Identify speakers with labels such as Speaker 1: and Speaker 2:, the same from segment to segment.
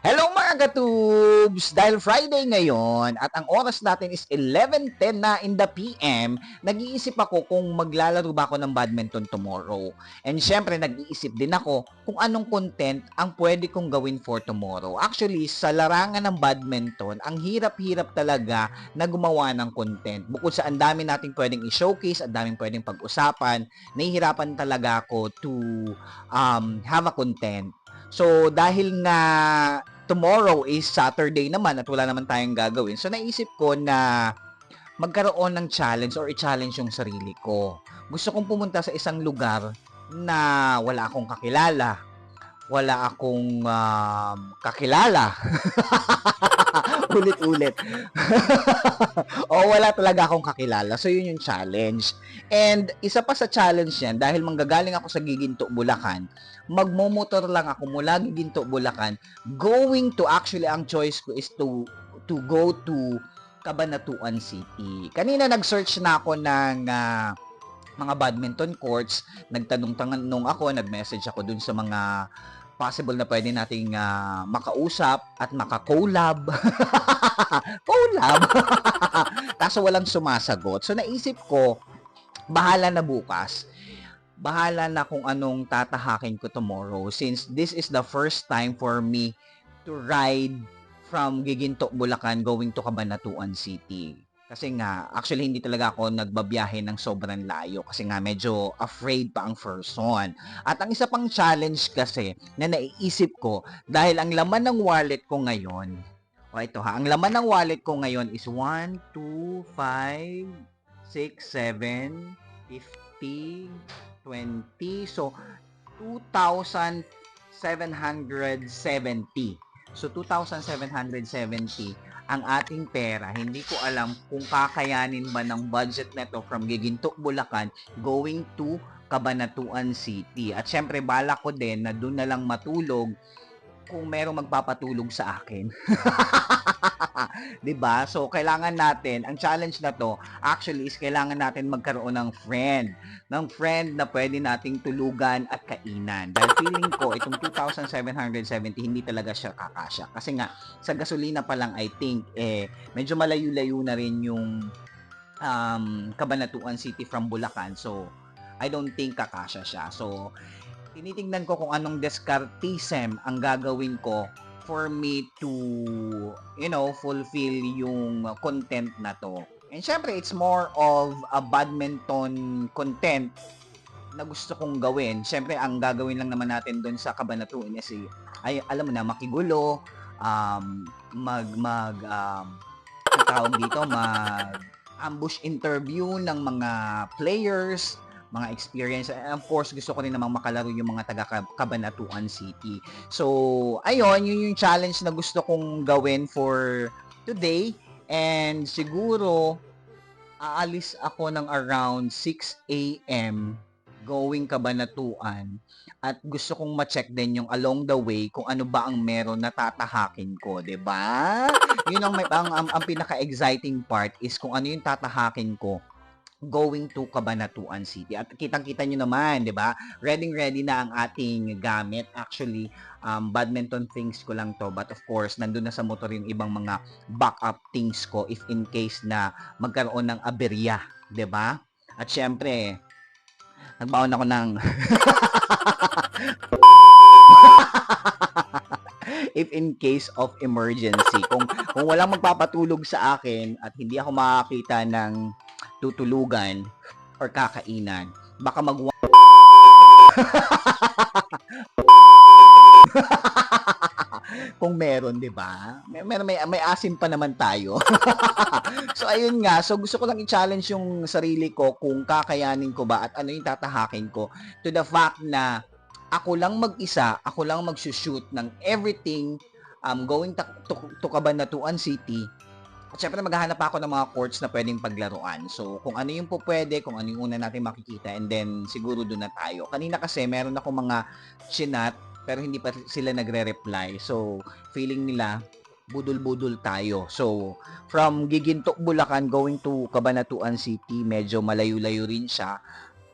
Speaker 1: Hello mga katubs! Dahil Friday ngayon at ang oras natin is 11:10 na in the PM, nag-iisip ako kung maglalaro ba ako ng badminton tomorrow. And syempre, nag-iisip din ako kung anong content ang pwede kong gawin for tomorrow. Actually, sa larangan ng badminton, ang hirap-hirap talaga na gumawa ng content. Bukod sa ang dami nating pwedeng i-showcase, ang daming pwedeng pag-usapan, nahihirapan talaga ako to have a content. So, dahil nga tomorrow is Saturday naman at wala naman tayong gagawin. So, naisip ko na magkaroon ng challenge or i-challenge yung sarili ko. Gusto kong pumunta sa isang lugar na wala akong kakilala. Wala akong kakilala. Ulit-ulit. O wala talaga akong kakilala. So, yun yung challenge. And isa pa sa challenge yan, dahil manggagaling ako sa Giginto, Bulacan, magmomotor lang ako mula Giginto, Bulacan, going to, actually, ang choice ko is to go to Cabanatuan City. Kanina nag-search na ako ng mga badminton courts, nagtanong-tanong ako, nag-message ako dun sa mga possible na pwede nating makausap at maka-collab. Collab! Kaso walang sumasagot. So naisip ko, bahala na bukas. Bahala na kung anong tatahakin ko tomorrow since this is the first time for me to ride from Giginto, Bulacan going to Cabanatuan City. Kasi nga, actually hindi talaga ako nagbabiyahe ng sobrang layo kasi nga medyo afraid pa ang person. At ang isa pang challenge kasi na naiisip ko dahil ang laman ng wallet ko ngayon, ito ha, ang laman ng wallet ko ngayon is 1, 2, 5, 6, 7, 50, 20, so 2,770. So 2,770 ang ating pera. Hindi ko alam kung kakayanin ba ng budget neto from Giginto, Bulacan going to Cabanatuan City. At syempre bala ko din na doon na lang matulog kung merong magpapatulog sa akin. 'Di ba? So kailangan natin, ang challenge na 'to, actually is kailangan natin magkaroon ng friend na pwede nating tulugan at kainan. Dahil feeling ko itong 2,770 hindi talaga siya kakasya. Kasi nga sa gasolina pa lang I think medyo malayo-layo na rin yung Cabanatuan City from Bulacan. So I don't think kakasya siya. So tinitingnan ko kung anong descartism ang gagawin ko for me to, fulfill yung content na to. And syempre, it's more of a badminton content na gusto kong gawin. Syempre, ang gagawin lang naman natin doon sa Cabanatuan ay alam mo na, makigulo, tawag dito, ambush interview ng mga players, mga experience. And of course, gusto ko rin namang makalaro yung mga taga Cabanatuan City. So, ayun, yun yung challenge na gusto kong gawin for today. And siguro, aalis ako ng around 6 a.m. going Cabanatuan. At gusto kong ma-check din yung along the way kung ano ba ang meron na tatahakin ko, 'di ba? Yun ang pinaka-exciting part is kung ano yung tatahakin ko going to Cabanatuan City. At kitang-kita nyo naman, di ba? Ready na ang ating gamit. Actually, badminton things ko lang to. But of course, nandun na sa motor yung ibang mga backup things ko if in case na magkaroon ng aberya. Di ba? At syempre, nagbaon ako ng if in case of emergency. Kung walang magpapatulog sa akin at hindi ako makakita ng tutulugan or kakainan, baka kung meron, 'di ba? May asim pa naman tayo. So ayun nga, so gusto ko lang i-challenge yung sarili ko kung kakayanin ko ba at ano yung tatahakin ko to the fact na ako lang mag-isa, ako lang magsushoot ng everything going to Cabanatuan City. At syempre maghahanap ako ng mga courts na pwedeng paglaruan. So, kung ano yung po pwede, kung ano yung una natin makikita, and then siguro doon na tayo. Kanina kasi meron ako mga chinat, pero hindi pa sila nagre-reply. So, feeling nila, budol-budol tayo. So, from Giginto, Bulacan, going to Cabanatuan City, medyo malayo-layo rin siya.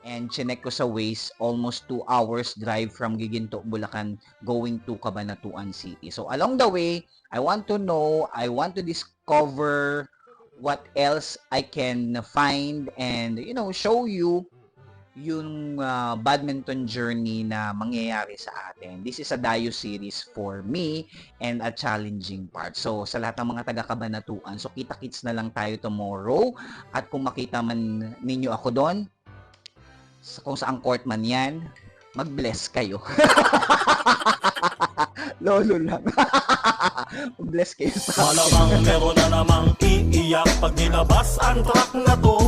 Speaker 1: And chinek ko sa Waze, almost 2 hours drive from Giginto, Bulacan, going to Cabanatuan City. So along the way, I want to know, I want to discover what else I can find and, show you yung badminton journey na mangyayari sa atin. This is a Dayo series for me and a challenging part. So, sa lahat ng mga taga-Kabanatuan, so kita-kits na lang tayo tomorrow. At kung makita man ninyo ako doon, kung saang court man yan, mag-bless kayo. Lolo lang. Mag-bless kayo sa
Speaker 2: Malamang meron na namang iiyak pag nilabas ang track na to.